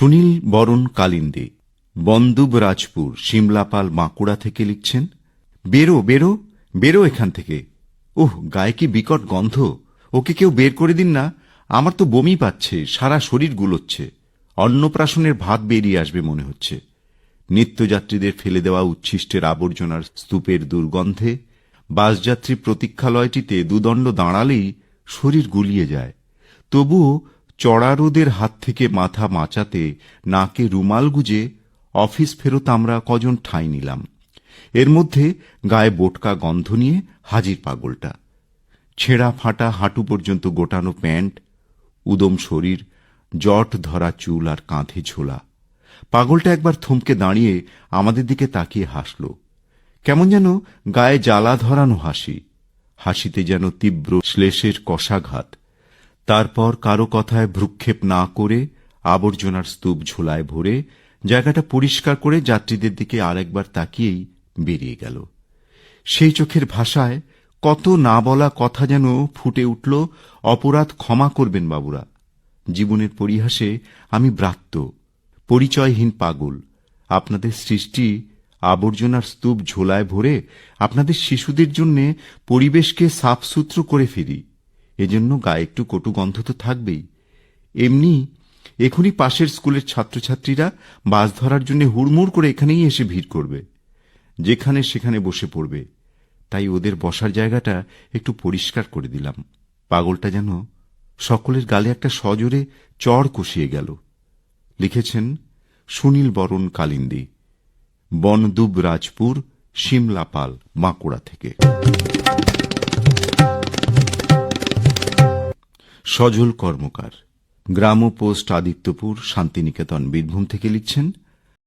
সুনীল বরণ কালিন্দী, বন্দুবরাজপুর, সিমলাপাল, বাঁকুড়া থেকে লিখছেন, বেরো বেরো বেরো এখান থেকে। ওহ, গায়ে কি বিকট গন্ধ! ওকে কেউ বের করে দিন না, আমার তো বমি পাচ্ছে, সারা শরীর গুলোচ্ছে। অন্নপ্রাশনের ভাত বেরিয়ে আসবে মনে হচ্ছে। নিত্যযাত্রীদের ফেলে দেওয়া উচ্ছিষ্টের আবর্জনার স্তূপের দুর্গন্ধে বাসযাত্রী প্রতীক্ষালয়টিতে দুদণ্ড দাঁড়ালেই শরীর গুলিয়ে যায়। তবুও চড়া রোদের হাত থেকে মাথা বাঁচাতে নাকে রুমাল গুজে অফিস ফেরত আমরা কজন ঠাঁই নিলাম। এর মধ্যে গায়ে বোটকা গন্ধ নিয়ে হাজির পাগলটা। ছেঁড়া ফাটা হাঁটু পর্যন্ত গোটানো প্যান্ট, উদম শরীর, জট ধরা চুল আর কাঁধে ঝোলা। পাগলটা একবার থমকে দাঁড়িয়ে আমাদের দিকে তাকিয়ে হাসল, কেমন যেন গায়ে জ্বালা ধরানো হাসি, হাসিতে যেন তীব্র শ্লেষের কষাঘাত। তারপর কারো কথায় ভ্রুক্ষেপ না করে আবর্জনার স্তূপ ঝোলায় ভরে জায়গাটা পরিষ্কার করে যাত্রীদের দিকে আরেকবার তাকিয়েই বেরিয়ে গেল। সেই চোখের ভাষায় কত না বলা কথা যেন ফুটে উঠল, অপরাধ ক্ষমা করবেন বাবুরা। জীবনের পরিহাসে আমি ব্রাত্য, পরিচয়হীন পাগল। আপনাদের সৃষ্টি আবর্জনার স্তূপ ঝোলায় ভরে আপনাদের শিশুদের জন্য পরিবেশকে সাফসুতরো করে ফেরি। এজন্য গায়ে একটু কটু গন্ধ তো থাকবেই। এমনি এখনই পাশের স্কুলের ছাত্রছাত্রীরা বাস ধরার জন্য হুড়মুড় করে এখানেই এসে ভিড় করবে, যেখানে সেখানে বসে পড়বে। তাই ওদের বসার জায়গাটা একটু পরিষ্কার করে দিলাম। পাগলটা যেন সকলের গালে একটা সজোরে চড় কষিয়ে গেল। লিখেছেন সুনীল বরণ কালিন্দী, বনদুবরাজপুর, সিমলাপাল, বাঁকুড়া থেকে। সজল কর্মকার, গ্রাম পোস্ট, আদিত্যপুর, শান্তিনিকেতন, বীরভূম থেকে লিখছেন,